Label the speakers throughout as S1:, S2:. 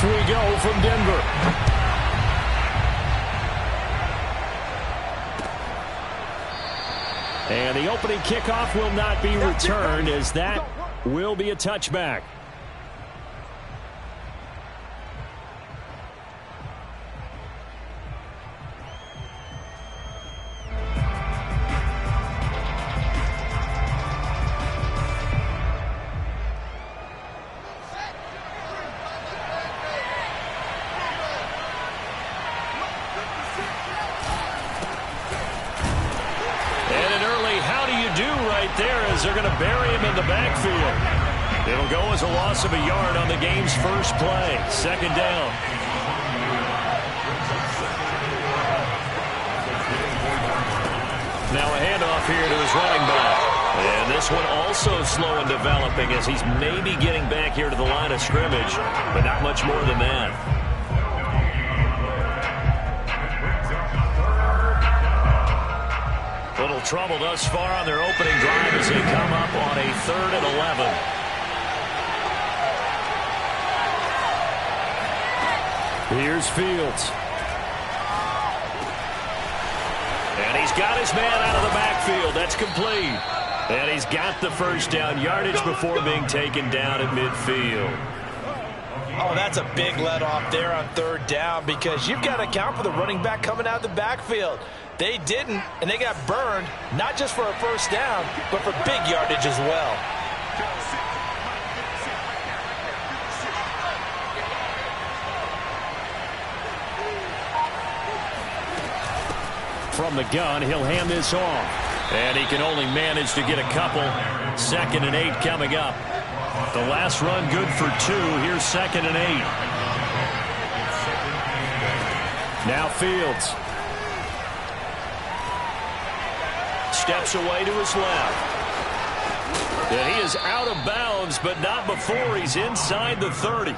S1: Off we go from Denver. And the opening kickoff will not be returned, as that will be a touchback.
S2: They're going to bury him in the backfield. It'll go as a loss of a yard on the game's first play. Second down. Now a handoff here to his running back. And this one also slow in developing, as he's maybe getting back here to the line of scrimmage, but not much more than that. Little trouble thus far on their opening drive as they come up on a 3rd and 11.
S1: Here's Fields.
S2: And he's got his man out of the backfield. That's complete. And he's got the first down yardage before being taken down at midfield.
S3: Oh, that's a big let off there on 3rd down, because you've got to account for the running back coming out of the backfield. They didn't, and they got burned, not just for a first down, but for big yardage as well.
S1: From the gun, he'll hand this off.
S2: And he can only manage to get a couple. 2nd and 8 coming up. The last run good for 2. Here's 2nd and 8.
S1: Now Fields.
S2: Steps away to his left. And he is out of bounds, but not before he's inside the 30.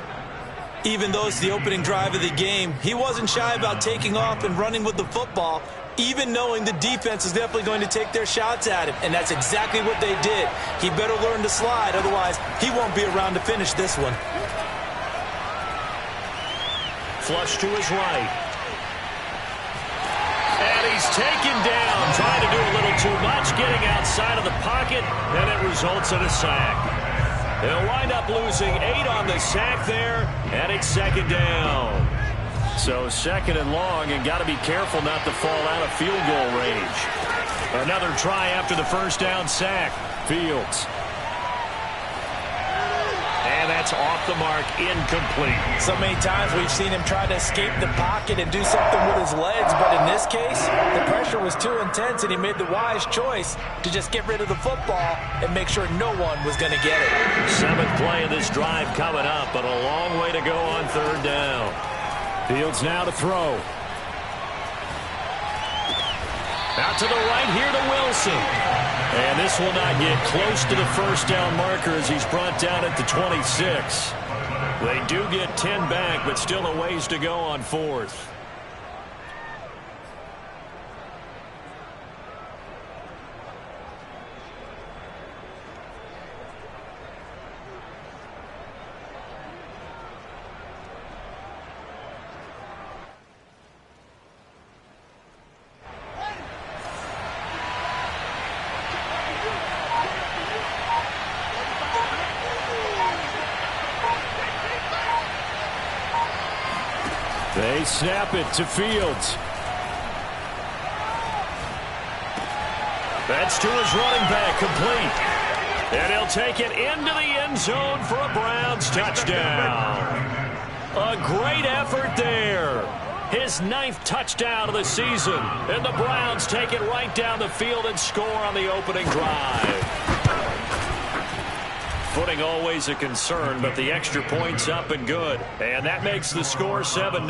S3: Even though it's the opening drive of the game, he wasn't shy about taking off and running with the football, even knowing the defense is definitely going to take their shots at him. And that's exactly what they did. He better learn to slide, otherwise he won't be around to finish this one.
S2: Flush to his right. And he's taken down, trying to do a little too much, getting outside of the pocket, and it results in a sack. They'll wind up losing 8 on the sack there, and it's 2nd down. So 2nd and long, and got to be careful not to fall out of field goal range. Another try after the first down sack.
S1: Fields.
S2: And that's off the mark, incomplete.
S3: So many times we've seen him try to escape the pocket and do something with his legs, but in this case, the pressure was too intense, and he made the wise choice to just get rid of the football and make sure no one was going to get it.
S2: 7th play of this drive coming up, but a long way to go on 3rd down.
S1: Fields now to throw.
S2: Out to the right here to Wilson. And this will not get close to the first down marker as he's brought down at the 26. They do get 10 back, but still a ways to go on 4th.
S1: They snap it to Fields.
S2: That's to his running back, complete. And he'll take it into the end zone for a Browns touchdown. A great effort there. His 9th touchdown of the season. And the Browns take it right down the field and score on the opening drive. Footing always a concern, but the extra point's up and good. And that makes the score 7-0.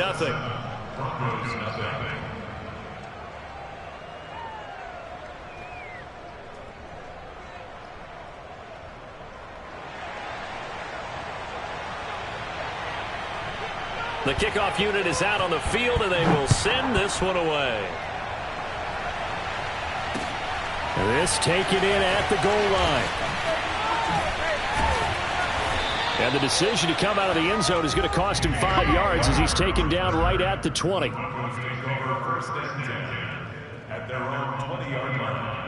S2: The kickoff unit is out on the field, and they will send this one away.
S1: This taken in at the goal line. And the decision to come out of the end zone is going to cost him 5 yards as he's taken down right at the 20.
S4: At their own 20-yard line.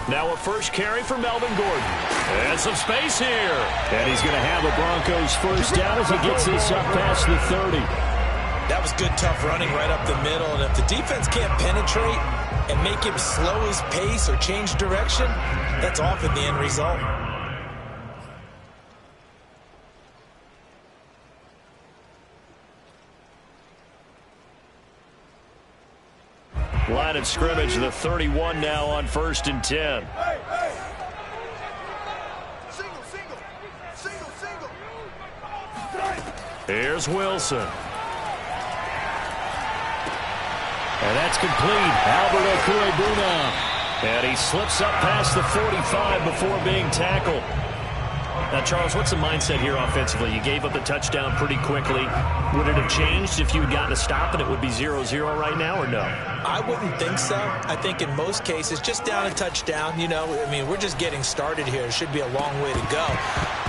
S2: Now a first carry for Melvin Gordon. And some space here.
S1: And he's going to have a Broncos first down as he gets this up past the 30.
S3: That was good, tough running right up the middle. And if the defense can't penetrate and make him slow his pace or change direction, that's often the end result.
S2: Line of scrimmage, the 31 now on 1st and 10. Here's Wilson.
S1: And that's complete. Albert Okwuegbunam.
S2: And he slips up past the 45 before being tackled. Now, Charles, what's the mindset here offensively? You gave up the touchdown pretty quickly. Would it have changed if you had gotten a stop and it would be 0-0 right now, or no?
S3: I wouldn't think so. I think in most cases, just down a touchdown, you know, I mean, we're just getting started here. It should be a long way to go.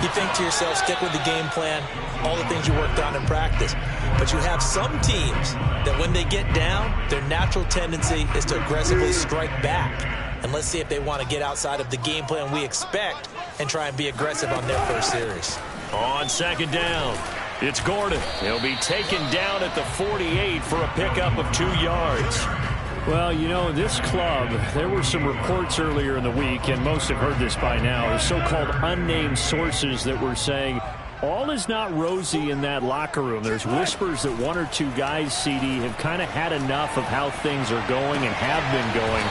S3: You think to yourself, stick with the game plan, all the things you worked on in practice. But you have some teams that when they get down, their natural tendency is to aggressively strike back. And let's see if they want to get outside of the game plan we expect and try and be aggressive on their first series.
S2: On 2nd down, it's Gordon. He'll be taken down at the 48 for a pickup of 2 yards.
S1: Well, you know, this club, there were some reports earlier in the week, and most have heard this by now, the so-called unnamed sources that were saying all is not rosy in that locker room. There's whispers that 1 or 2 guys, CD, have kind of had enough of how things are going and have been going.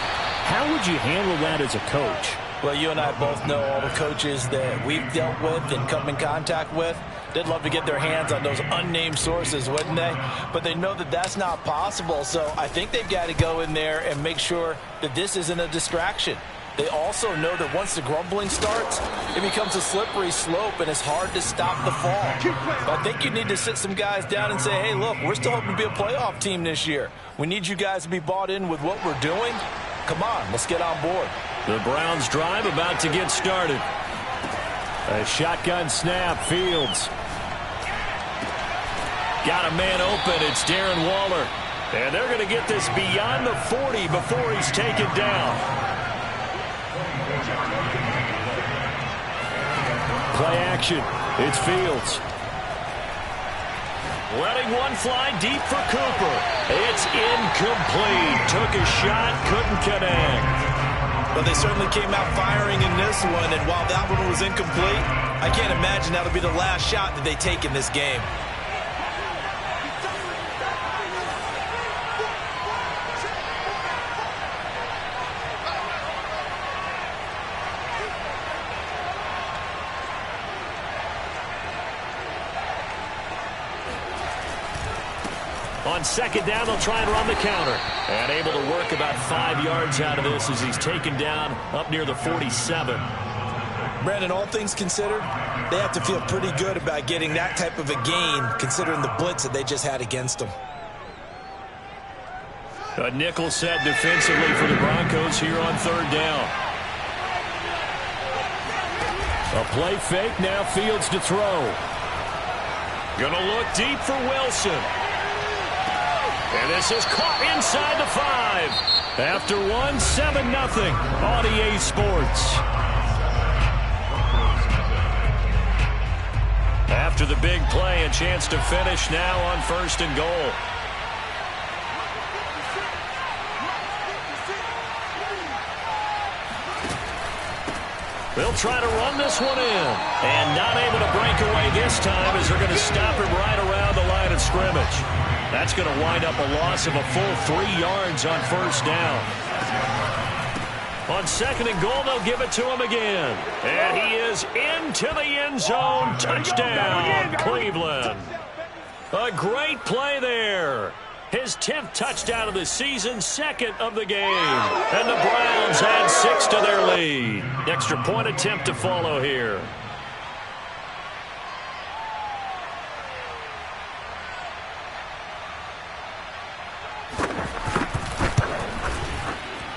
S1: How would you handle that as a coach?
S3: Well, you and I both know all the coaches that we've dealt with and come in contact with. They'd love to get their hands on those unnamed sources, wouldn't they? But they know that that's not possible, so I think they've got to go in there and make sure that this isn't a distraction. They also know that once the grumbling starts, it becomes a slippery slope and it's hard to stop the fall. But I think you need to sit some guys down and say, hey, look, we're still hoping to be a playoff team this year. We need you guys to be bought in with what we're doing. Come on, let's get on board.
S2: The Browns drive about to get started.
S1: A shotgun snap, Fields.
S2: Got a man open, it's Darren Waller. And they're going to get this beyond the 40 before he's taken down.
S1: Play action, it's Fields.
S2: Letting one fly deep for Cooper. It's incomplete. Took a shot, couldn't connect.
S3: But they certainly came out firing in this one, and while that one was incomplete, I can't imagine that'll be the last shot that they take in this game.
S2: On 2nd down, they'll try and run the counter. And able to work about 5 yards out of this as he's taken down up near the 47.
S3: Brandon, all things considered, they have to feel pretty good about getting that type of a gain, considering the blitz that they just had against them.
S2: A nickel set defensively for the Broncos here on 3rd down.
S1: A play fake, now Fields to throw.
S2: Gonna look deep for Wilson. And this is caught inside the 5. After 1, 7-0 on EA Sports. After the big play, a chance to finish now on 1st and goal. They'll try to run this one in. And not able to break away this time as they're going to stop him right around the line of scrimmage. That's going to wind up a loss of a full 3 yards on 1st down. On 2nd and goal, they'll give it to him again. And he is into the end zone. Touchdown, Cleveland. A great play there. His 10th touchdown of the season, 2nd of the game. And the Browns add 6 to their lead. Extra point attempt to follow here.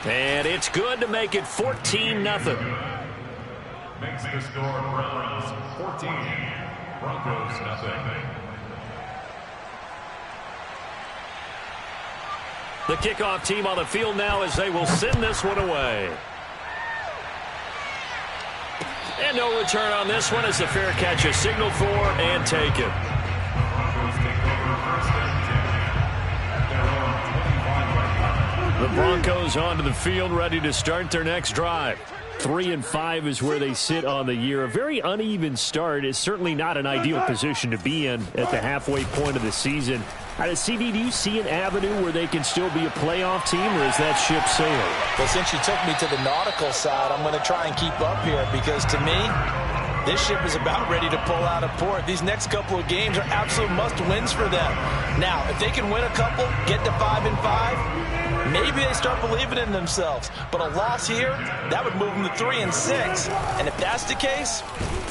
S2: And it's good to make it 14-0.
S4: Makes the score Browns 14, Broncos nothing.
S2: The kickoff team on the field now as they will send this one away. And no return on this one as the fair catch is signaled for and taken. The Broncos onto the field, ready to start their next drive. 3-5 is where they sit on the year. A very uneven start is certainly not an ideal position to be in at the halfway point of the season. CD, do you see an avenue where they can still be a playoff team, or is that ship sailed?
S3: Well, since you took me to the nautical side, I'm going to try and keep up here because to me, this ship is about ready to pull out of port. These next couple of games are absolute must-wins for them. Now, if they can win a couple, get to 5-5, maybe they start believing in themselves. But a loss here, that would move them to 3-6. And if that's the case,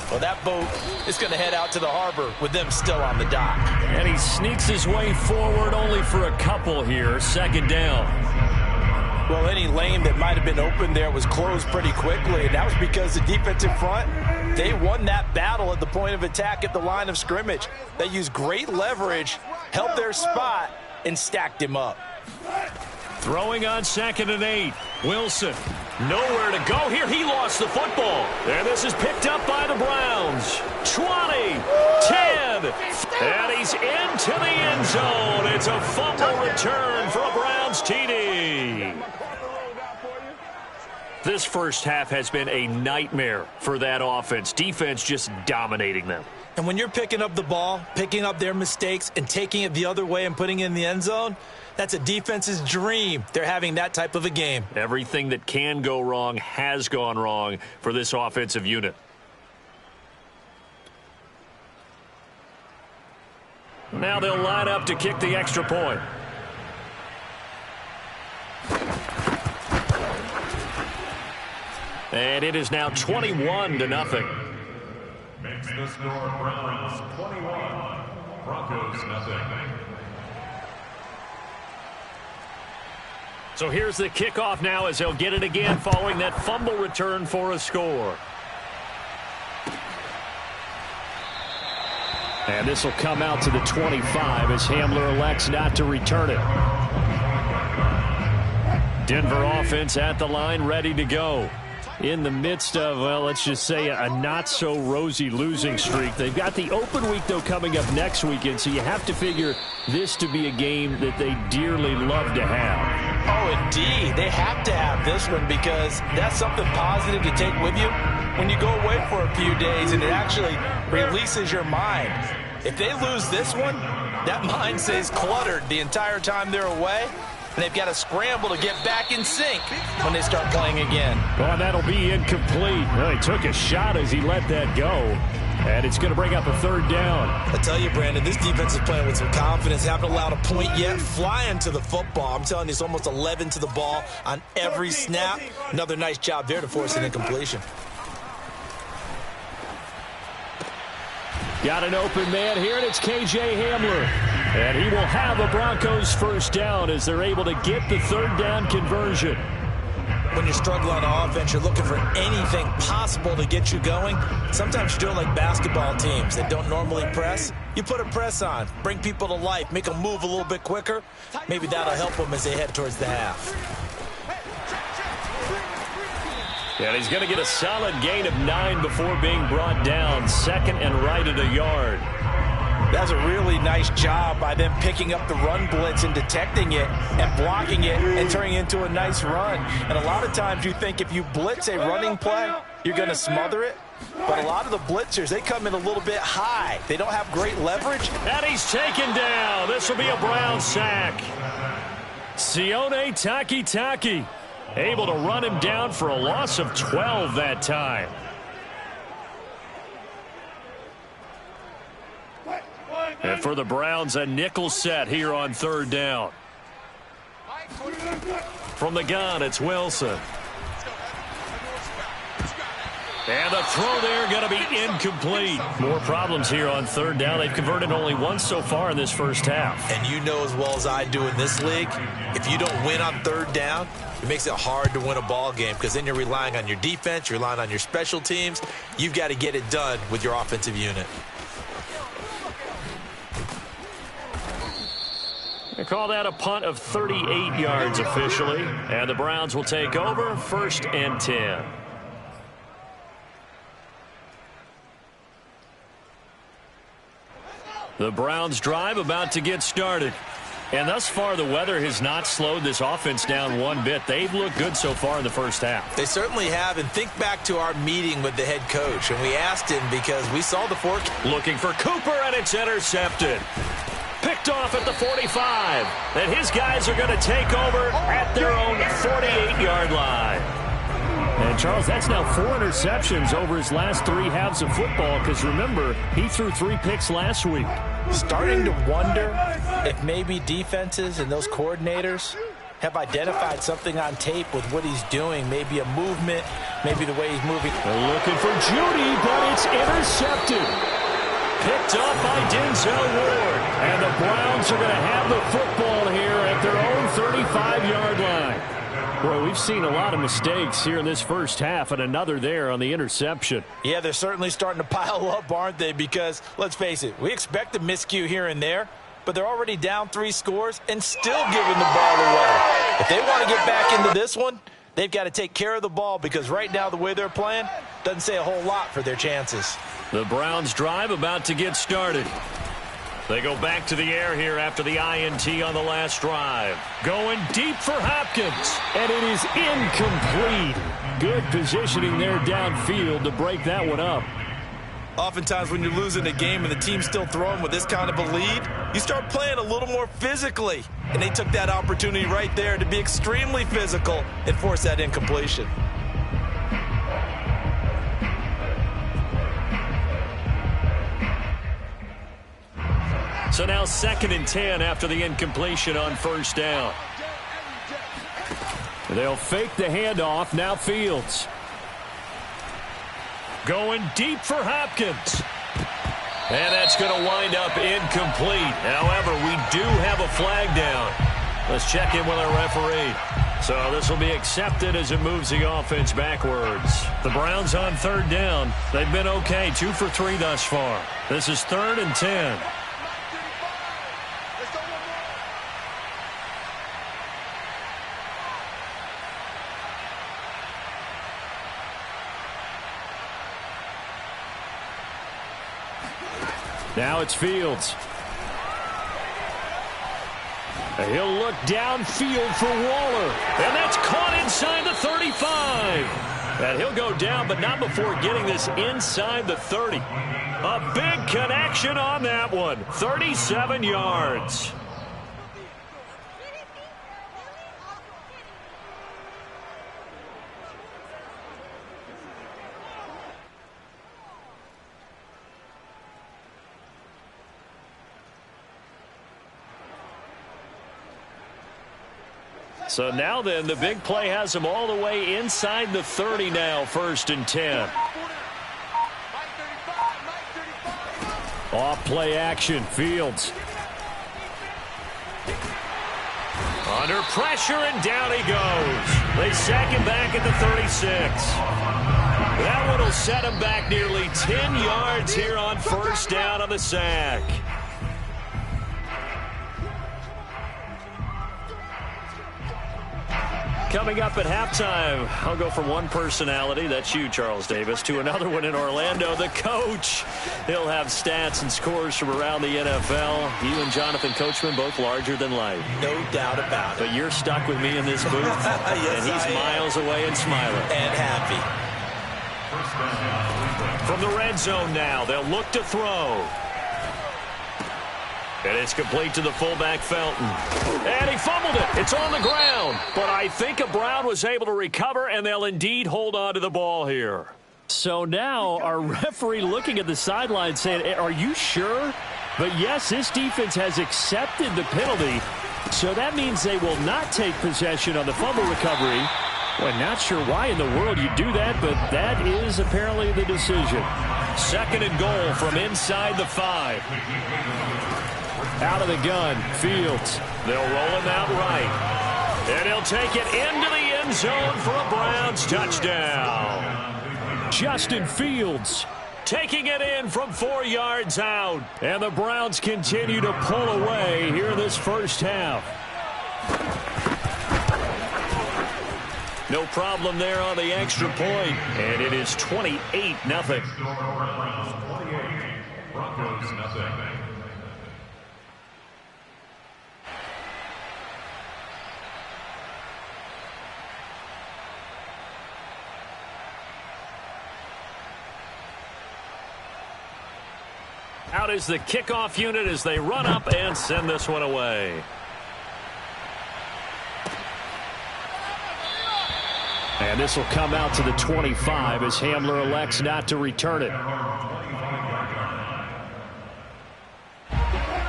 S3: well, that boat is going to head out to the harbor with them still on the dock.
S2: And he sneaks his way forward only for a couple here. Second down.
S3: Well, any lane that might have been open there was closed pretty quickly, and that was because the defensive front, they won that battle at the point of attack at the line of scrimmage. They used great leverage, held their spot, and stacked him up.
S2: Throwing on 2nd and 8. Wilson, nowhere to go here. He lost the football. And this is picked up by the Browns. 20, 10, and he's into the end zone. It's a fumble return for a Browns TD. This first half has been a nightmare for that offense. Defense just dominating them.
S3: And when you're picking up the ball, picking up their mistakes, and taking it the other way and putting it in the end zone, that's a defense's dream. They're having that type of a game.
S2: Everything that can go wrong has gone wrong for this offensive unit. Now they'll line up to kick the extra point. And it is now 21-0.
S4: Makes the score Browns 21, Broncos nothing.
S2: So here's the kickoff now as they'll get it again following that fumble return for a score. And this will come out to the 25 as Hamler elects not to return it. Denver offense at the line, ready to go. In the midst of, well, let's just say a not-so-rosy losing streak. They've got the open week, though, coming up next weekend, so you have to figure this to be a game that they dearly love to have.
S3: Oh, indeed. They have to have this one because that's something positive to take with you when you go away for a few days, and it actually releases your mind. If they lose this one, that mind stays cluttered the entire time they're away. And they've got to scramble to get back in sync when they start playing again.
S2: Well, that'll be incomplete. Well, he took a shot as he let that go. And it's going to bring up a third down.
S3: I tell you, Brandon, this defense is playing with some confidence. Haven't allowed a point yet. Flying to the football. I'm telling you, it's almost 11 to the ball on every snap. Another nice job there to force an incompletion.
S1: Got an open man here, and it's K.J. Hamler. And he will have a Broncos first down as they're able to get the third down conversion.
S3: When you're struggling on offense, you're looking for anything possible to get you going. Sometimes you do it like basketball teams that don't normally press. You put a press on, bring people to life, make them move a little bit quicker. Maybe that'll help them as they head towards the half.
S2: And he's going to get a solid gain of 9 before being brought down. Second and right at a yard.
S3: That's a really nice job by them picking up the run blitz and detecting it and blocking it and turning it into a nice run. And a lot of times you think if you blitz a running play, you're going to smother it. But a lot of the blitzers, they come in a little bit high. They don't have great leverage.
S2: And he's taken down. This will be a Brown sack. Sione Takitaki able to run him down for a loss of 12 that time. And for the Browns, a nickel set here on third down. From the gun, it's Wilson. And the throw there going to be incomplete. More problems here on third down. They've converted only once so far in this first half.
S3: And you know as well as I do in this league, if you don't win on third down, it makes it hard to win a ball game because then you're relying on your defense, you're relying on your special teams. You've got to get it done with your offensive unit.
S2: They call that a punt of 38 yards officially. And the Browns will take over 1st and 10.
S1: The Browns drive about to get started. And thus far, the weather has not slowed this offense down one bit. They've looked good so far in the first half.
S3: They certainly have. And think back to our meeting with the head coach. And we asked him because we saw the forecast.
S2: Looking for Cooper, and it's intercepted. Picked off at the 45. And his guys are going to take over at their own 48-yard line.
S1: And, Charles, that's now 4 interceptions over his last 3 halves of football because, remember, he threw 3 picks last week.
S3: Starting to wonder if maybe defenses and those coordinators have identified something on tape with what he's doing. Maybe a movement, maybe the way he's moving.
S1: They're looking for Judy, but it's intercepted.
S2: Picked off by Denzel Ward.
S1: And the Browns are going to have the football here at their own 35-yard line. Boy, we've seen a lot of mistakes here in this first half, and another there on the interception.
S3: Yeah, they're certainly starting to pile up, aren't they? Because, let's face it, we expect a miscue here and there, but they're already down 3 scores and still giving the ball away. If they want to get back into this one, they've got to take care of the ball because right now the way they're playing doesn't say a whole lot for their chances.
S2: The Browns drive about to get started. They go back to the air here after the INT on the last drive. Going deep for Hopkins.
S1: And it is incomplete. Good positioning there downfield to break that one up.
S3: Oftentimes when you're losing a game and the team's still throwing with this kind of a lead, you start playing a little more physically. And they took that opportunity right there to be extremely physical and force that incompletion.
S2: So now 2nd and 10 after the incompletion on first down.
S1: They'll fake the handoff. Now Fields.
S2: Going deep for Hopkins. And that's going to wind up incomplete. However, we do have a flag down. Let's check in with our referee. So this will be accepted as it moves the offense backwards. The Browns on 3rd down. They've been okay, 2 for 3 thus far. This is 3rd and 10.
S1: Now it's Fields. He'll look downfield for Waller.
S2: And that's caught inside the 35. And he'll go down, but not before getting this inside the 30. A big connection on that one. 37 yards. So now then, the big play has them all the way inside the 30 now, 1st and 10.
S1: Off play action, Fields.
S2: Under pressure, and down he goes. They sack him back at the 36. That one will set him back nearly 10 yards here on 1st down on the sack. Coming up at halftime, I'll go from one personality, that's you, Charles Davis, to another one in Orlando, the coach. He'll have stats and scores from around the NFL. You and Jonathan Coachman, both larger than life.
S3: No doubt about it.
S2: But you're stuck with me in this booth,
S3: yes,
S2: and he's miles away and smiling.
S3: And happy.
S2: From the red zone now, they'll look to throw. And it's complete to the fullback, Felton. And he fumbled it. It's on the ground. But I think Brown was able to recover, and they'll indeed hold on to the ball here.
S1: So now our referee looking at the sideline saying, are you sure? But yes, this defense has accepted the penalty. So that means they will not take possession on the fumble recovery. Well, not sure why in the world you do that, but that is apparently the decision.
S2: 2nd and goal from inside the 5.
S1: Out of the gun, Fields.
S2: They'll roll him out right. And he'll take it into the end zone for a Browns touchdown.
S1: Justin Fields
S2: taking it in from 4 yards out.
S1: And the Browns continue to pull away here in this first half.
S2: No problem there on the extra point. And it is 28-0.
S4: Broncos nothing.
S2: Out is the kickoff unit as they run up and send this one away.
S1: And this will come out to the 25 as Hamler elects not to return it.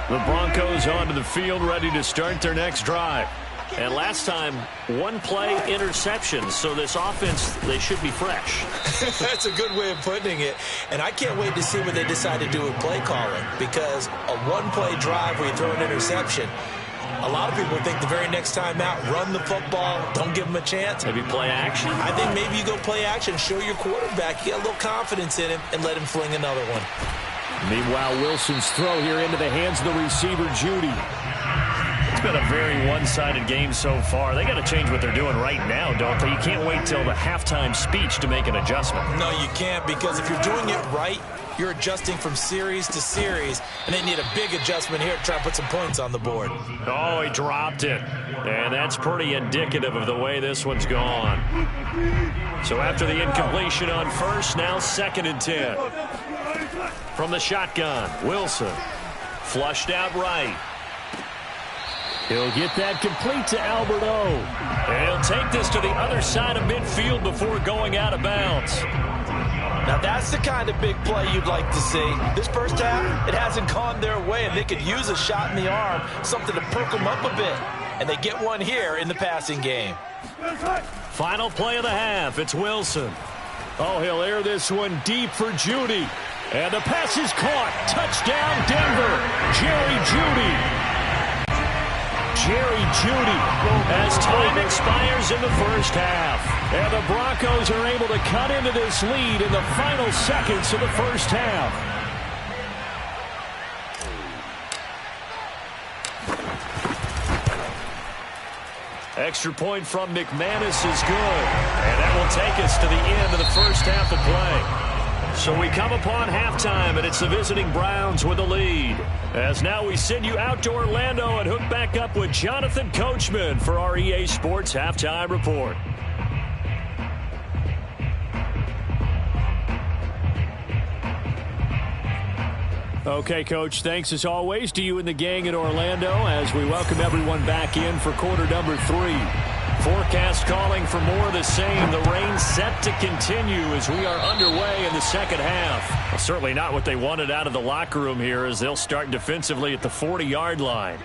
S2: The Broncos onto the field, ready to start their next drive. And last time, one play interception, so this offense, they should be fresh.
S3: That's a good way of putting it. And I can't wait to see what they decide to do with play calling, because a one-play drive where you throw an interception, a lot of people think the very next time out, run the football, don't give them a chance.
S2: Maybe play action?
S3: I think maybe you go play action, show your quarterback, you got a little confidence in him, and let him fling another one.
S1: Meanwhile, Wilson's throw here into the hands of the receiver, Jeudy.
S2: It's been a very one-sided game so far. They got to change what they're doing right now, don't they? You can't wait till the halftime speech to make an adjustment.
S3: No, you can't, because if you're doing it right, you're adjusting from series to series, and they need a big adjustment here to try to put some points on the board.
S2: Oh, he dropped it. And that's pretty indicative of the way this one's gone. So after the incompletion on first, now 2nd and 10. From the shotgun, Wilson. Flushed out right.
S1: He'll get that complete to Albert O.
S2: And he'll take this to the other side of midfield before going out of bounds.
S3: Now that's the kind of big play you'd like to see. This first half, it hasn't gone their way, and they could use a shot in the arm, something to perk them up a bit. And they get one here in the passing game.
S2: Final play of the half, it's Wilson.
S1: Oh, he'll air this one deep for Jeudy. And the pass is caught. Touchdown, Denver. Jerry Jeudy. Jerry Jeudy.
S2: As time expires in the first half.
S1: And the Broncos are able to cut into this lead in the final seconds of the first half.
S2: Extra point from McManus is good. And that will take us to the end of the first half of play. So we come upon halftime, and it's the visiting Browns with the lead. As now we send you out to Orlando and hook back up with Jonathan Coachman for our EA Sports Halftime Report.
S1: Okay, Coach, thanks as always to you and the gang in Orlando as we welcome everyone back in for quarter number 3.
S2: Forecast calling for more of the same. The rain set to continue as we are underway in the second half. Well, certainly not what they wanted out of the locker room here as they'll start defensively at the 40-yard line.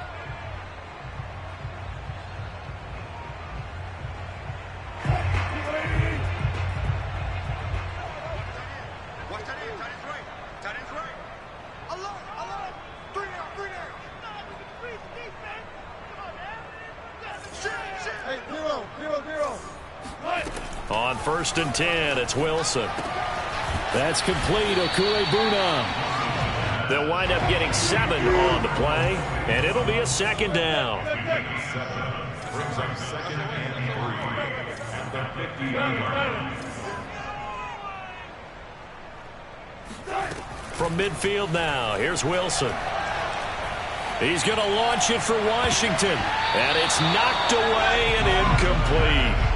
S2: On 1st and 10, it's Wilson.
S1: That's complete, Okuegbunam.
S2: They'll wind up getting 7 on the play, and it'll be a 2nd down.
S4: Brings up 2nd and 3 at the 50-yard line.
S2: From midfield now, here's Wilson. He's going to launch it for Washington, and it's knocked away and incomplete.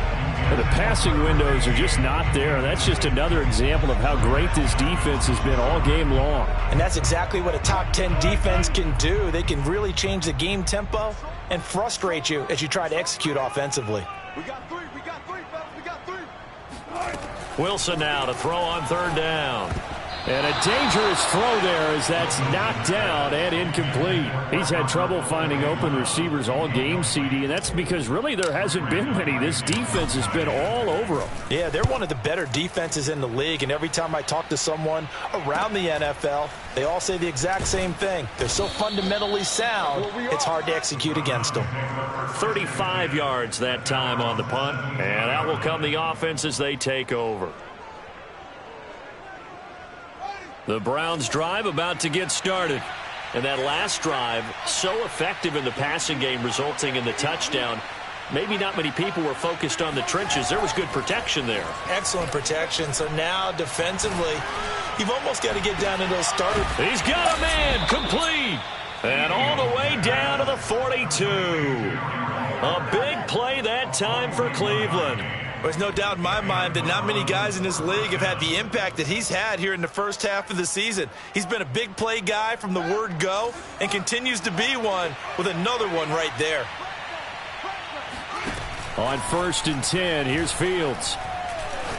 S1: The passing windows are just not there. That's just another example of how great this defense has been all game long.
S3: And that's exactly what a top 10 defense can do. They can really change the game tempo and frustrate you as you try to execute offensively.
S5: We got 3, fellas, we got 3.
S2: Wilson now to throw on 3rd down.
S1: And a dangerous throw there as that's knocked down and incomplete. He's had trouble finding open receivers all game, CD, and that's because really there hasn't been many. This defense has been all over them.
S3: Yeah, they're one of the better defenses in the league, and every time I talk to someone around the NFL, they all say the exact same thing. They're so fundamentally sound, it's hard to execute against them.
S2: 35 yards that time on the punt, and out will come the offense as they take over. The Browns drive about to get started. And that last drive, so effective in the passing game, resulting in the touchdown. Maybe not many people were focused on the trenches. There was good protection there.
S3: Excellent protection. So now defensively, you've almost got to get down to those starters.
S2: He's got a man complete. And all the way down to the 42. A big play that time for Cleveland.
S3: There's no doubt in my mind that not many guys in this league have had the impact that he's had here in the first half of the season. He's been a big play guy from the word go and continues to be one with another one right there.
S1: On 1st and 10, here's Fields.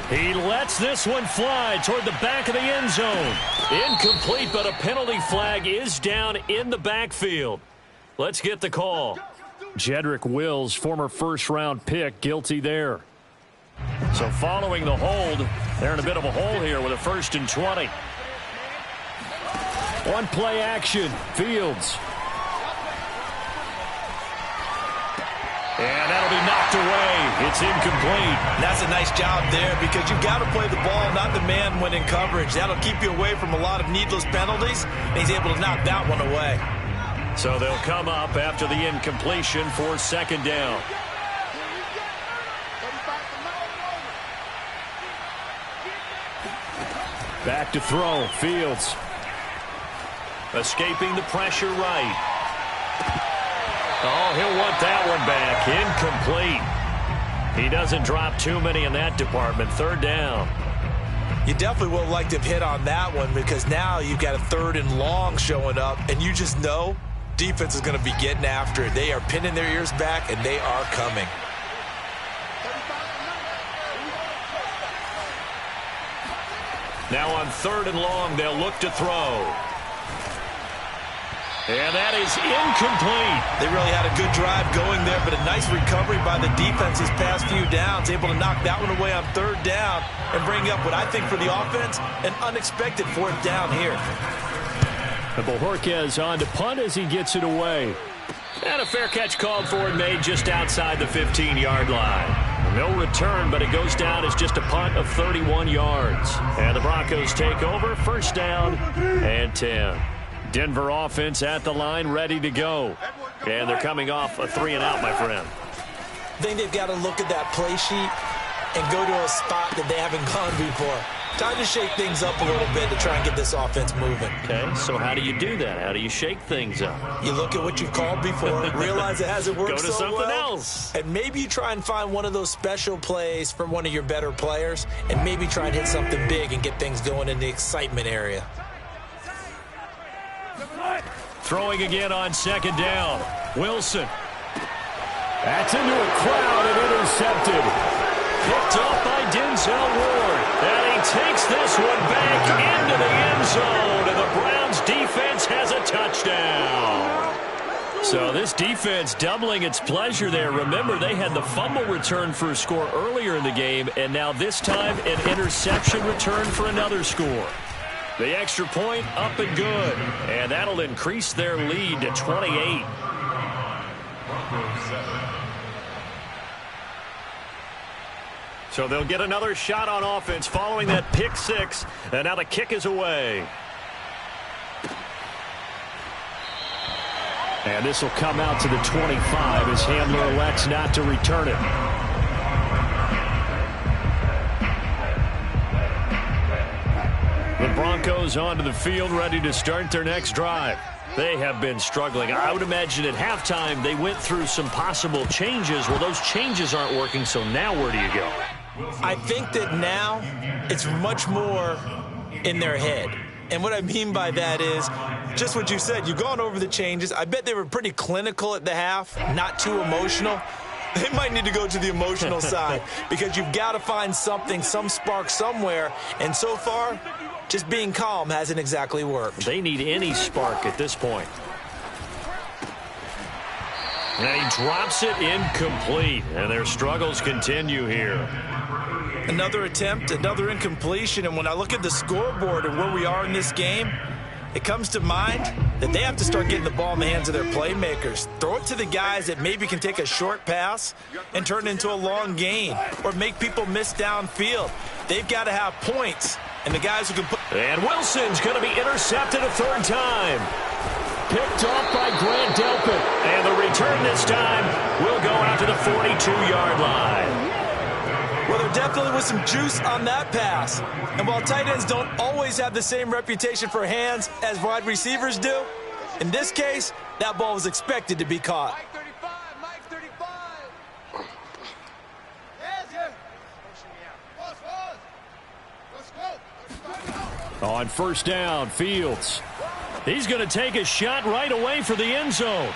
S1: He lets this one fly toward the back of the end zone. Incomplete, but a penalty flag is down in the backfield. Let's get the call. Jedrick Wills, former first-round pick, guilty there. So following the hold, they're in a bit of a hole here with a 1st and 20. One play action, Fields. And that'll be knocked away. It's incomplete.
S3: And that's a nice job there because you've got to play the ball, not the man when in coverage. That'll keep you away from a lot of needless penalties, and he's able to knock that one away.
S1: So they'll come up after the incompletion for 2nd down. Back to throw, Fields. Escaping the pressure right. Oh, he'll want that one back. Incomplete. He doesn't drop too many in that department. 3rd down.
S3: You definitely would have liked to have hit on that one because now you've got a 3rd and long showing up, and you just know defense is going to be getting after it. They are pinning their ears back, and they are coming.
S1: Now on 3rd and long, they'll look to throw. And that is incomplete.
S3: They really had a good drive going there, but a nice recovery by the defense these past few downs, able to knock that one away on 3rd down and bring up what I think for the offense, an unexpected 4th down here.
S1: And Bojorquez on to punt as he gets it away. And a fair catch called for and made just outside the 15-yard line. No return, but it goes down as just a punt of 31 yards. And the Broncos take over, 1st down and 10. Denver offense at the line, ready to go. And they're coming off a 3-and-out, my friend.
S3: I think they've got to look at that play sheet and go to a spot that they haven't gone before. Time to shake things up a little bit to try and get this offense moving.
S1: Okay, so how do you do that? How do you shake things up?
S3: You look at what you've called before, realize it hasn't worked so well.
S1: Go to something else.
S3: And maybe you try and find one of those special plays from one of your better players, and maybe try and hit something big and get things going in the excitement area.
S1: Throwing again on 2nd down. Wilson. That's into a crowd and intercepted. Picked off by Denzel Ward. And he takes this one back into the end zone. And the Browns defense has a touchdown. So this defense doubling its pleasure there. Remember, they had the fumble return for a score earlier in the game. And now this time an interception return for another score. The extra point up and good. And that'll increase their lead to 28. So they'll get another shot on offense following that pick 6. And now the kick is away. And this will come out to the 25 as Hamler elects not to return it. The Broncos onto the field, ready to start their next drive. They have been struggling. I would imagine at halftime they went through some possible changes. Well, those changes aren't working, so now where do you go?
S3: I think that now it's much more in their head. And what I mean by that is just what you said. You've gone over the changes. I bet they were pretty clinical at the half, not too emotional. They might need to go to the emotional side because you've got to find something, some spark somewhere. And so far, just being calm hasn't exactly worked.
S1: They need any spark at this point. And he drops it incomplete. And their struggles continue here.
S3: Another attempt, another incompletion. And when I look at the scoreboard and where we are in this game, it comes to mind that they have to start getting the ball in the hands of their playmakers. Throw it to the guys that maybe can take a short pass and turn it into a long gain or make people miss downfield. They've got to have points. And the guys who can put...
S1: And Wilson's going to be intercepted a 3rd time. Picked off by Grant Delpit. And the return this time will go out to the 42-yard line.
S3: Well, there definitely was some juice on that pass. And while tight ends don't always have the same reputation for hands as wide receivers do, in this case, that ball was expected to be caught.
S5: Mike 35, Mike 35. Yes, yes.
S1: On first down, Fields. He's going to take a shot right away for the end zone.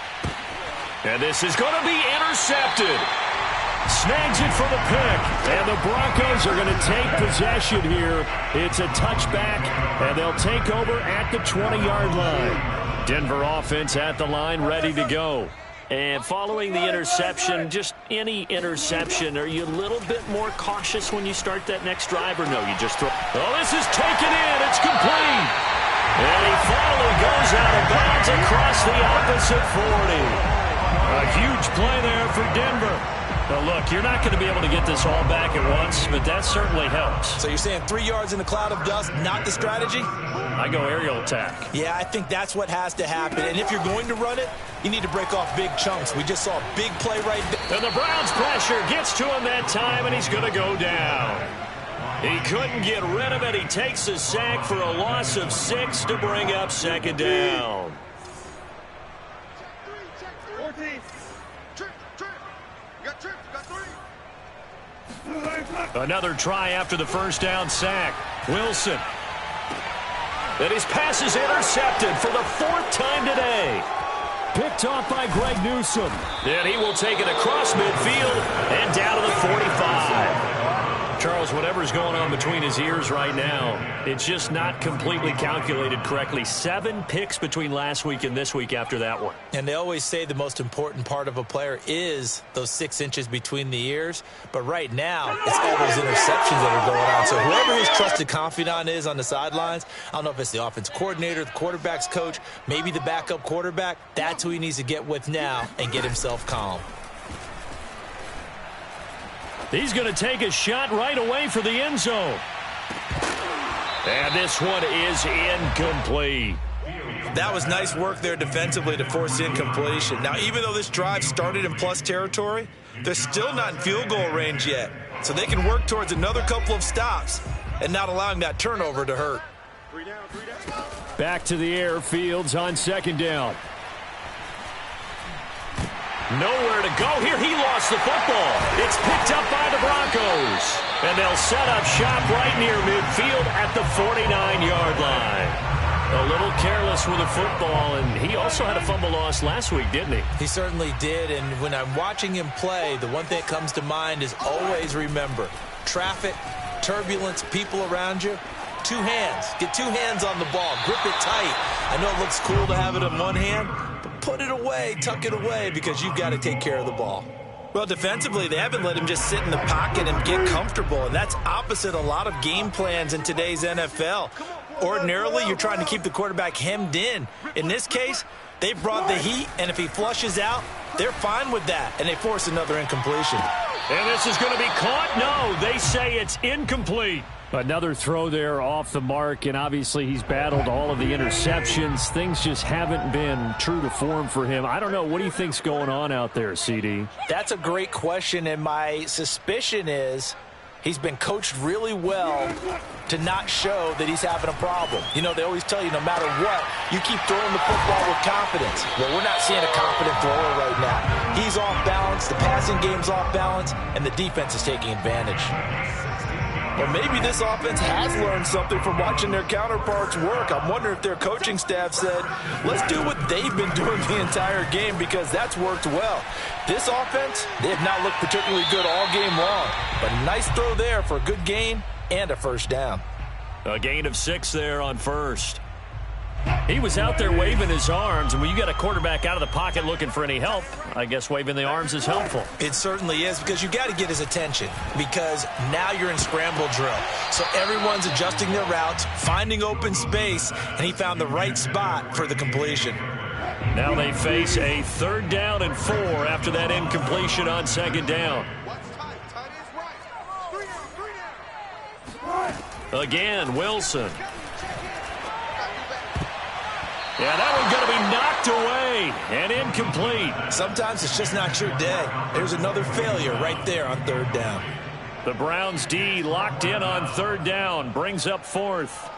S2: And this is going to be intercepted. Snags it for the pick.
S1: And the Broncos are going to take possession here. It's a touchback, and they'll take over at the 20-yard line. Denver offense at the line, ready to go.
S2: And following the interception, just any interception, are you a little bit more cautious when you start that next drive, or no, you just throw? Oh, this is taken in. It's complete. And he finally goes out of bounds across the opposite 40.
S1: A huge play there for Denver. Well, look, you're not going to be able to get this all back at once, but that certainly helps.
S3: So you're saying 3 yards in a cloud of dust, not the strategy?
S1: I go aerial attack.
S3: Yeah, I think that's what has to happen. And if you're going to run it, you need to break off big chunks. We just saw a big play right there.
S2: And the Browns pressure gets to him that time, and he's going to go down. He couldn't get rid of it. He takes a sack for a loss of 6 to bring up second down.
S1: Another try after the first down sack. Wilson.
S2: And his pass is intercepted for the 4th time today.
S1: Picked off by Greg Newsome.
S2: And he will take it across midfield and down to the 45.
S1: Charles, whatever's going on between his ears right now, it's just not completely calculated correctly. 7 picks between last week and this week after that one.
S3: And they always say the most important part of a player is those 6 inches between the ears. But right now, it's all those interceptions that are going on. So whoever his trusted confidant is on the sidelines, I don't know if it's the offense coordinator, the quarterback's coach, maybe the backup quarterback, that's who he needs to get with now and get himself calm.
S1: He's going to take a shot right away for the end zone.
S2: And this one is incomplete.
S3: That was nice work there defensively to force incompletion. Now, even though this drive started in plus territory, they're still not in field goal range yet. So they can work towards another couple of stops and not allowing that turnover to hurt.
S1: Back to the air, Fields on second down.
S2: Nowhere to go here. He lost the football. It's picked up by the Broncos. And they'll set up shop right near midfield at the 49-yard line. A little careless with the football, and he also had a fumble loss last week, didn't he?
S3: He certainly did, and when I'm watching him play, the one thing that comes to mind is always remember, traffic, turbulence, people around you, 2 hands. Get 2 hands on the ball. Grip it tight. I know it looks cool to have it in one hand, but put it away, tuck it away, because you've got to take care of the ball. Well, defensively, they haven't let him just sit in the pocket and get comfortable, and that's opposite a lot of game plans in today's NFL. Ordinarily, you're trying to keep the quarterback hemmed in. In this case, they brought the heat, and if he flushes out, they're fine with that, and they force another incompletion.
S1: And this is going to be caught? No, they say it's incomplete. Another throw there off the mark, and obviously he's battled all of the interceptions. Things just haven't been true to form for him. I don't know. What do you think's going on out there, CD?
S3: That's a great question, and my suspicion is he's been coached really well to not show that he's having a problem. You know, they always tell you no matter what, you keep throwing the football with confidence. Well, we're not seeing a confident thrower right now. He's off balance, the passing game's off balance, and the defense is taking advantage. Well, maybe this offense has learned something from watching their counterparts work. I'm wondering if their coaching staff said, let's do what they've been doing the entire game, because that's worked well. This offense, they have not looked particularly good all game long. But a nice throw there for a good gain and a first down.
S2: A gain of 6 there on first.
S1: He was out there waving his arms, and when you got a quarterback out of the pocket looking for any help, I guess waving the arms is helpful.
S3: It certainly is, because you got to get his attention, because now you're in scramble drill. So everyone's adjusting their routes, finding open space, and he found the right spot for the completion.
S1: Now they face a 3rd down and 4 after that incompletion on second down. Again, Wilson. Yeah, that one's going to be knocked away and incomplete.
S3: Sometimes it's just not your day. There's another failure right there on 3rd down.
S1: The Browns D locked in on 3rd down, brings up 4th.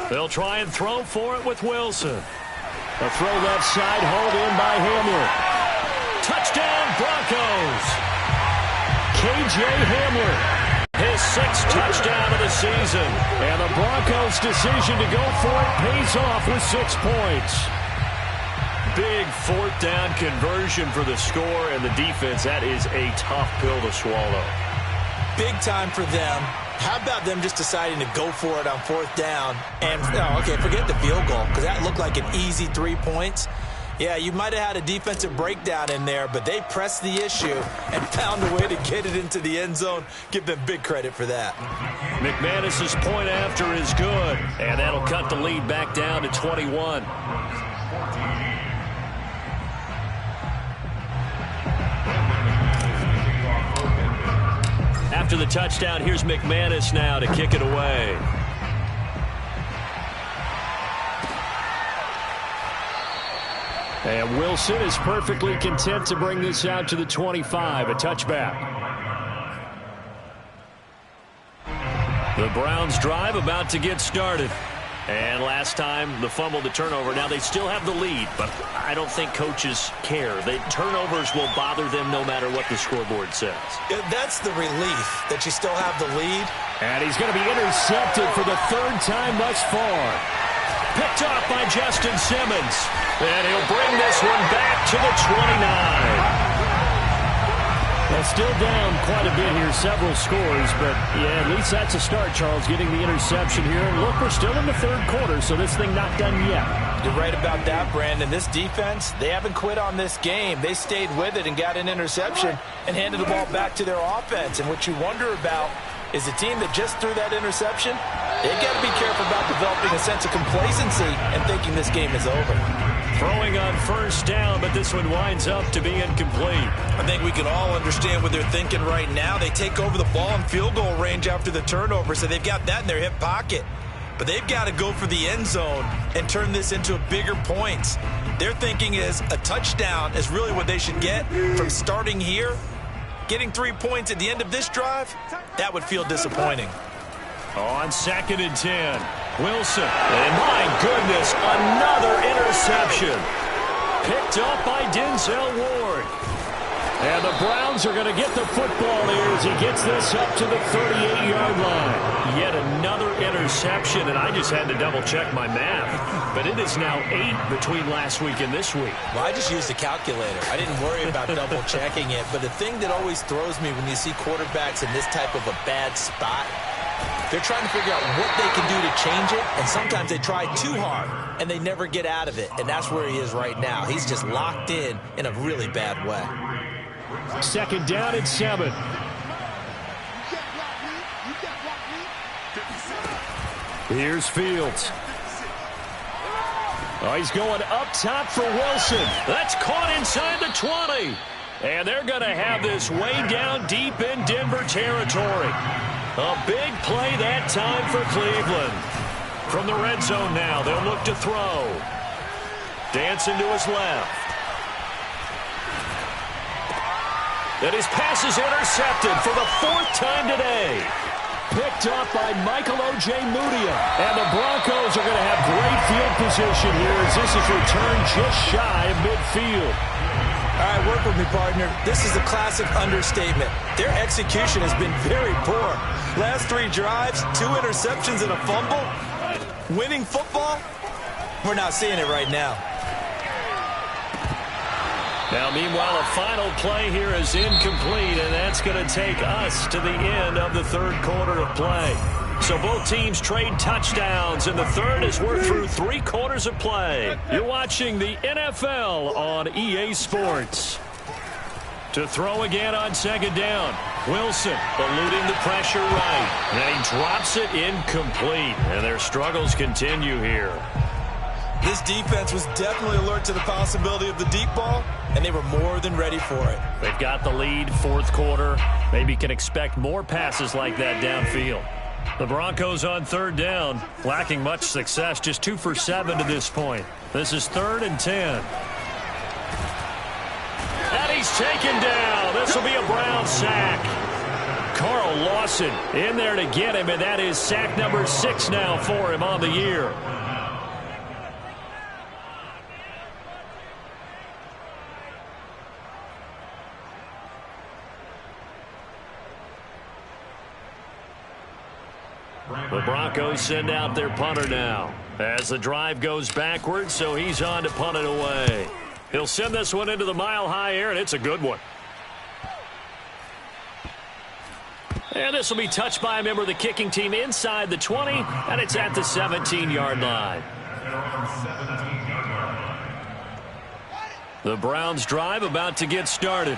S1: They'll try and throw for it with Wilson. A throw left side, hauled in by Hamler. Touchdown, Broncos. K.J. Hamler. His 6th touchdown of the season. And the Broncos' decision to go for it pays off with 6 points. Big 4th down conversion for the score, and the defense, that is a tough pill to swallow.
S3: Big time for them. How about them just deciding to go for it on 4th down? And, okay, forget the field goal, because that looked like an easy 3 points. Yeah, you might have had a defensive breakdown in there, but they pressed the issue and found a way to get it into the end zone. Give them big credit for that.
S1: McManus's point after is good, and that'll cut the lead back down to 21. After the touchdown, here's McManus now to kick it away. And Wilson is perfectly content to bring this out to the 25, a touchback. The Browns drive about to get started. And last time, the fumble, the turnover. Now, they still have the lead, but I don't think coaches care. The turnovers will bother them no matter what the scoreboard says.
S3: That's the relief, that you still have the lead.
S1: And he's going to be intercepted for the 3rd time thus far. Picked off by Justin Simmons. And he'll bring this one back to the 29. Well, still down quite a bit here, several scores, but yeah, at least that's a start, Charles, getting the interception here. And look, we're still in the 3rd quarter, so this thing not done yet.
S3: You're right about that, Brandon. This defense, they haven't quit on this game. They stayed with it and got an interception and handed the ball back to their offense. And what you wonder about is the team that just threw that interception, they've got to be careful about developing a sense of complacency and thinking this game is over.
S1: Throwing on 1st down, but this one winds up to be incomplete.
S3: I think we can all understand what they're thinking right now. They take over the ball in field goal range after the turnover, so they've got that in their hip pocket. But they've got to go for the end zone and turn this into bigger points. Their thinking is a touchdown is really what they should get from starting here. Getting 3 points at the end of this drive, that would feel disappointing.
S1: On 2nd and 10, Wilson. And my goodness, another interception. Picked up by Denzel Ward. And the Browns are going to get the football here as he gets this up to the 38-yard line. Yet another interception, and I just had to double-check my math. But it is now 8 between last week and this week.
S3: Well, I just used a calculator. I didn't worry about double-checking it. But the thing that always throws me when you see quarterbacks in this type of a bad spot, they're trying to figure out what they can do to change it, and sometimes they try too hard, and they never get out of it. And that's where he is right now. He's just locked in a really bad way.
S1: 2nd down and 7. Here's Fields. Oh, he's going up top for Wilson. That's caught inside the 20. And they're going to have this way down deep in Denver territory. A big play that time for Cleveland. From the red zone now, they'll look to throw. Dancing to his left. And his pass is intercepted for the 4th time today. Picked up by Michael Ojemudia. And the Broncos are going to have great field position here as this is returned just shy of midfield.
S3: All right, work with me, partner. This is a classic understatement. Their execution has been very poor. Last 3 drives, 2 interceptions and a fumble. Winning football? We're not seeing it right now.
S1: Now, meanwhile, a final play here is incomplete, and that's going to take us to the end of the 3rd quarter of play. So both teams trade touchdowns in the 3rd as we're through 3 quarters of play. You're watching the NFL on EA Sports. To throw again on 2nd down. Wilson eluding the pressure right. And he drops it incomplete. And their struggles continue here.
S3: This defense was definitely alert to the possibility of the deep ball, and they were more than ready for it.
S1: They've got the lead, 4th quarter. Maybe can expect more passes like that downfield. The Broncos on 3rd down, lacking much success, just 2 for 7 to this point. This is 3rd and 10. And he's taken down. This will be a Brown sack. Carl Lawson in there to get him, and that is sack number 6 now for him on the year. The Broncos send out their punter now as the drive goes backwards, so he's on to punt it away. He'll send this one into the mile-high air, and it's a good one. And this will be touched by a member of the kicking team inside the 20, and it's at the 17-yard line. The Browns drive about to get started.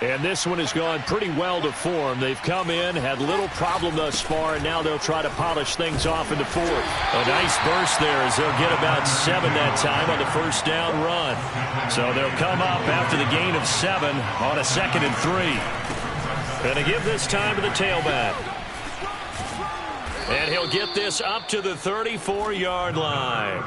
S1: And this one has gone pretty well to form. They've come in, had little problem thus far, and now they'll try to polish things off in the fourth. A nice burst there as they'll get about 7 that time on the first down run. So they'll come up after the gain of 7 on a 2nd and 3. Going to give this time to the tailback. And he'll get this up to the 34-yard line.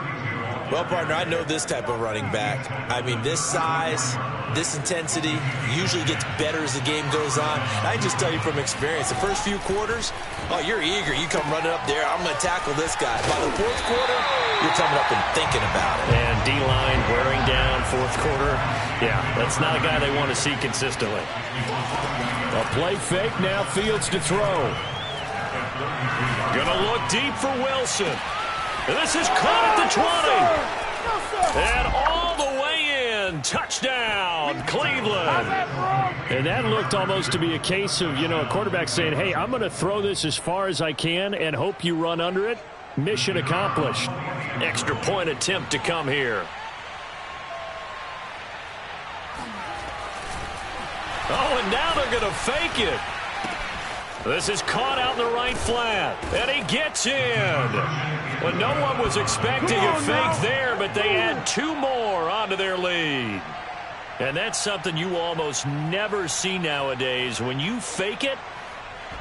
S3: Well, partner, I know this type of running back. I mean, this size, this intensity usually gets better as the game goes on. And I can just tell you from experience, the first few quarters, oh, you're eager. You come running up there, I'm going to tackle this guy. By the fourth quarter, you're coming up and thinking about it.
S1: And D-line wearing down fourth quarter. Yeah, that's not a guy they want to see consistently. A play fake, now Fields to throw. Gonna look deep for Wilson. And this is caught at the 20. And all the way in. Touchdown, Cleveland. And that looked almost to be a case of, a quarterback saying, hey, I'm going to throw this as far as I can and hope you run under it. Mission accomplished. Extra point attempt to come here. Oh, and now they're going to fake it. This is caught out in the right flat. And he gets in. Well, no one was expecting a fake there, but they add 2 more onto their lead. And that's something you almost never see nowadays. When you fake it,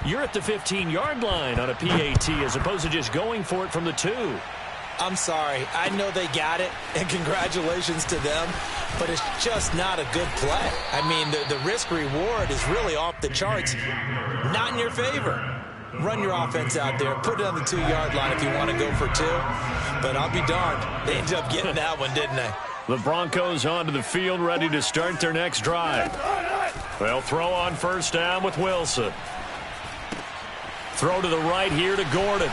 S1: you're at the 15-yard line on a PAT as opposed to just going for it from the 2.
S3: I'm sorry. I know they got it, and congratulations to them, but it's just not a good play. I mean, the risk-reward is really off the charts. Not in your favor. Run your offense out there. Put it on the 2-yard line if you want to go for 2. But I'll be darned. They ended up getting that one, didn't they?
S1: The Broncos onto the field, ready to start their next drive. They'll throw on first down with Wilson. Throw to the right here to Gordon.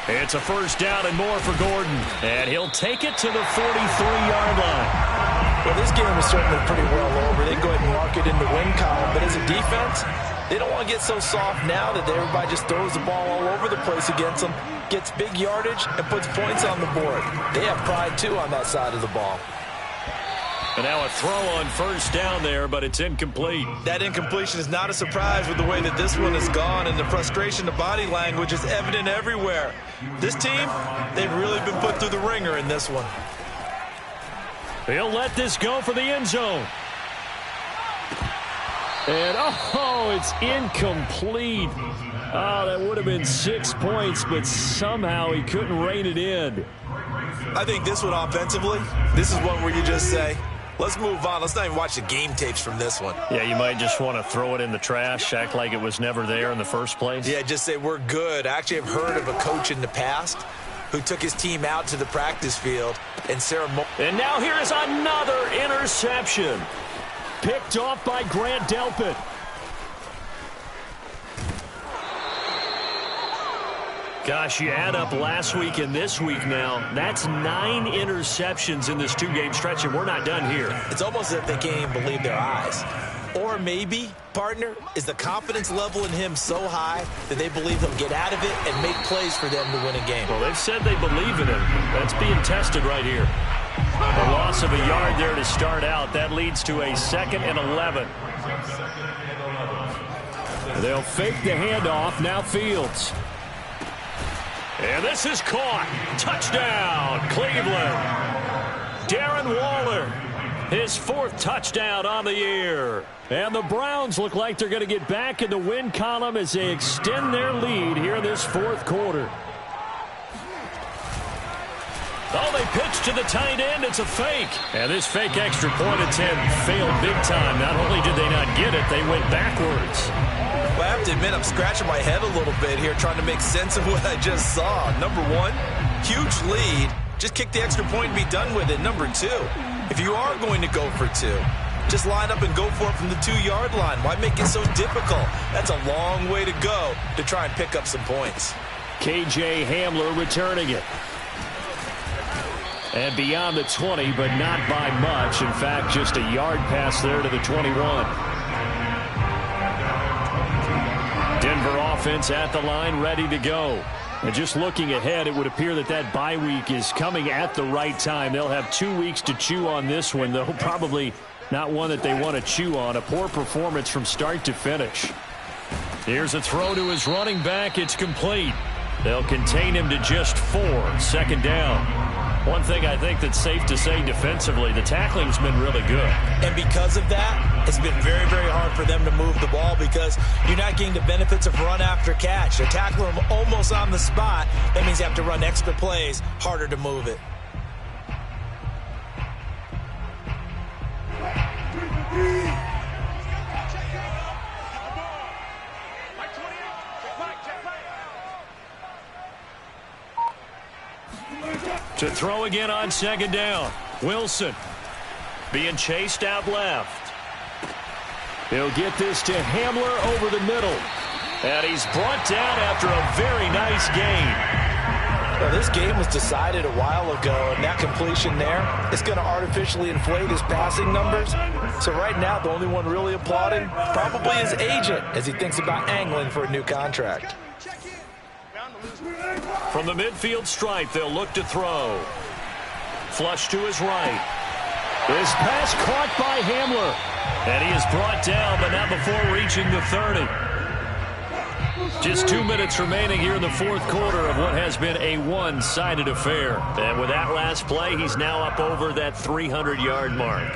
S1: It's a first down and more for Gordon. And he'll take it to the 43-yard line.
S3: Well, this game is certainly pretty well over. They go ahead and mark it in the win column. But as a defense, they don't want to get so soft now that everybody just throws the ball all over the place against them, gets big yardage, and puts points on the board. They have pride, too, on that side of the ball.
S1: And now a throw on first down there, but it's incomplete.
S3: That incompletion is not a surprise with the way that this one has gone, and the frustration, the body language is evident everywhere. This team, they've really been put through the ringer in this one.
S1: He'll let this go for the end zone. And, it's incomplete. Oh, that would have been 6 points, but somehow he couldn't rein it in.
S3: I think this one offensively, this is one where you just say, let's move on. Let's not even watch the game tapes from this one.
S1: Yeah, you might just want to throw it in the trash, act like it was never there in the first place.
S3: Yeah, just say we're good. I actually have heard of a coach in the past who took his team out to the practice field and
S1: And now here is another interception. Picked off by Grant Delpit. Gosh, you add up last week and this week now. That's 9 interceptions in this 2-game stretch, and we're not done here.
S3: It's almost as if they can't even believe their eyes. Or maybe, partner, is the confidence level in him so high that they believe he'll get out of it and make plays for them to win a game.
S1: Well, they've said they believe in him. That's being tested right here. A loss of a yard there to start out. That leads to a 2nd and 11. They'll fake the handoff. Now Fields. And this is caught. Touchdown, Cleveland. Darren Waller, his 4th touchdown on the year. And the Browns look like they're going to get back in the win column as they extend their lead here in this 4th quarter. Oh, they pitch to the tight end. It's a fake. And this fake extra point attempt failed big time. Not only did they not get it, they went backwards.
S3: Well, have to admit, I'm scratching my head a little bit here trying to make sense of what I just saw. Number one, huge lead. Just kick the extra point and be done with it. Number two, if you are going to go for two, just line up and go for it from the 2-yard line. Why make it so difficult? That's a long way to go to try and pick up some points.
S1: KJ Hamler returning it. And beyond the 20, but not by much. In fact, just a yard pass there to the 21. Denver offense at the line, ready to go. And just looking ahead, it would appear that that bye week is coming at the right time. They'll have 2 weeks to chew on this one, though probably not one that they want to chew on. A poor performance from start to finish. Here's a throw to his running back. It's complete. They'll contain him to just 4. Second down. One thing I think that's safe to say defensively, the tackling's been really good.
S3: And because of that, it's been very, very hard for them to move the ball because you're not getting the benefits of run after catch. They're tackling them almost on the spot. That means you have to run extra plays, harder to move it.
S1: To throw again on second down. Wilson being chased out left. He'll get this to Hamler over the middle. And he's brought down after a very nice gain.
S3: Well, this game was decided a while ago, and that completion there is going to artificially inflate his passing numbers. So right now, the only one really applauding probably his agent as he thinks about angling for a new contract.
S1: From the midfield stripe, they'll look to throw. Flush to his right. This pass caught by Hamler. And he is brought down, but not before reaching the 30. Just 2 minutes remaining here in the fourth quarter of what has been a one-sided affair. And with that last play, he's now up over that 300-yard mark.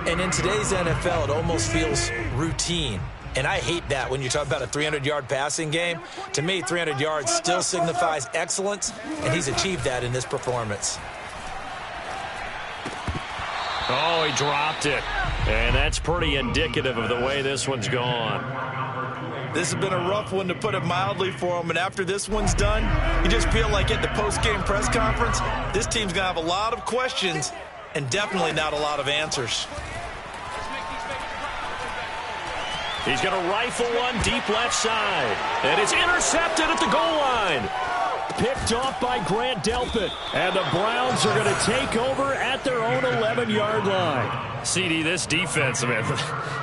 S3: And in today's NFL, it almost feels routine. And I hate that when you talk about a 300-yard passing game. To me, 300 yards still signifies excellence, and he's achieved that in this performance.
S1: Oh, he dropped it. And that's pretty indicative of the way this one's gone.
S3: This has been a rough one, to put it mildly, for him. And after this one's done, you just feel like at the post-game press conference, this team's going to have a lot of questions and definitely not a lot of answers.
S1: He's going to rifle one deep left side. And it's intercepted at the goal line. Picked off by Grant Delpit. And the Browns are going to take over at their own 11-yard line. CD, this defense, man,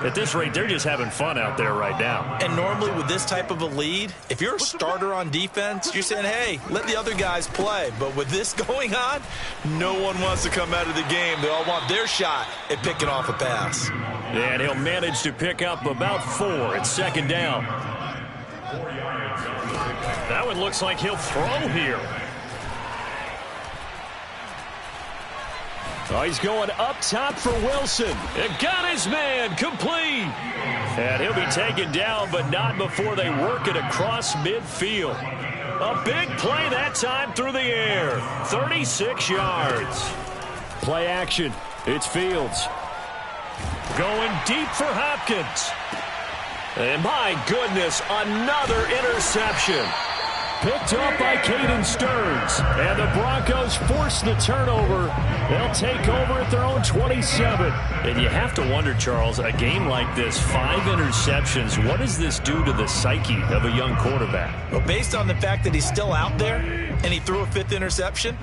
S1: at this rate, they're just having fun out there right now.
S3: And normally with this type of a lead, if you're a starter on defense, you're saying, hey, let the other guys play. But with this going on, no one wants to come out of the game. They all want their shot at picking off a pass.
S1: And he'll manage to pick up about 4 at second down. That one looks like he'll throw here. Oh, he's going up top for Wilson. And got his man complete. And he'll be taken down, but not before they work it across midfield. A big play that time through the air. 36 yards. Play action. It's Fields. Going deep for Hopkins. And my goodness, another interception. Picked up by Caden Stearns. And the Broncos force the turnover. They'll take over at their own 27. And you have to wonder, Charles, a game like this, 5 interceptions, what does this do to the psyche of a young quarterback?
S3: Well, based on the fact that he's still out there and he threw a 5th interception,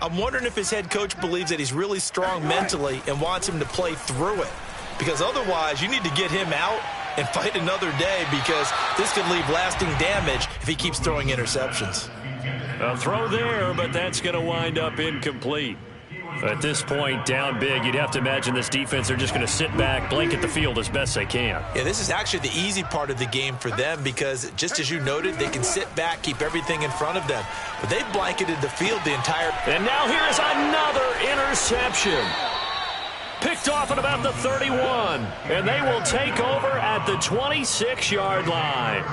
S3: I'm wondering if his head coach believes that he's really strong mentally and wants him to play through it. Because otherwise, you need to get him out and fight another day, because this could leave lasting damage if he keeps throwing interceptions.
S1: A throw there, but that's going to wind up incomplete. At this point, down big, you'd have to imagine this defense are just going to sit back, blanket the field as best they can.
S3: Yeah, this is actually the easy part of the game for them, because just as you noted, they can sit back, keep everything in front of them. But they've blanketed the field the entire...
S1: And now here's another interception. Picked off at about the 31. And they will take over at the 26-yard line.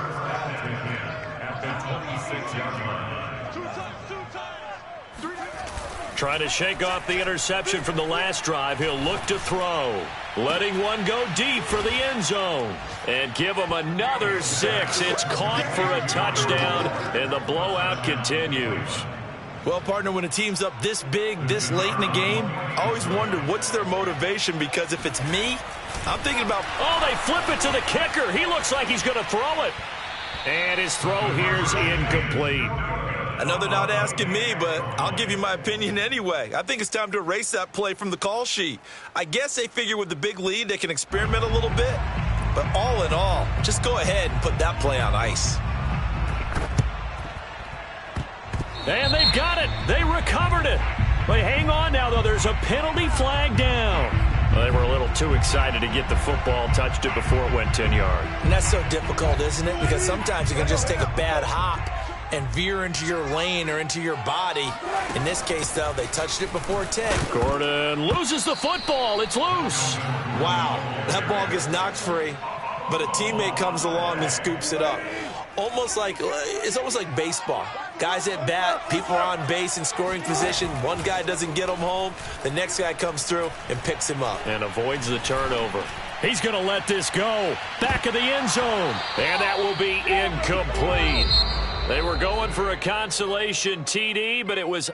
S2: Trying to shake off the interception from the last drive. He'll look to throw. Letting one go deep for the end zone. And give him another 6. It's caught for a touchdown, and the blowout continues.
S3: Well, partner, when a team's up this big, this late in the game, I always wonder what's their motivation, because if it's me, I'm thinking about...
S2: Oh, they flip it to the kicker. He looks like he's going to throw it. And his throw here's incomplete.
S3: Another not asking me, but I'll give you my opinion anyway. I think it's time to erase that play from the call sheet. I guess they figure with the big lead they can experiment a little bit. But all in all, just go ahead and put that play on ice.
S2: And they've got it. They recovered it. But hang on now, though. There's a penalty flag down. Well, they were a little too excited to get the football, touched it before it went 10 yards.
S3: And that's so difficult, isn't it? Because sometimes you can just take a bad hop and veer into your lane or into your body. In this case, though, they touched it before 10.
S2: Gordon loses the football. It's loose.
S3: Wow, that ball gets knocked free, but a teammate comes along and scoops it up. It's almost like baseball. Guys at bat, people are on base in scoring position. One guy doesn't get him home. The next guy comes through and picks him up.
S2: And avoids the turnover. He's going to let this go. Back of the end zone. And that will be incomplete. They were going for a consolation TD, but it was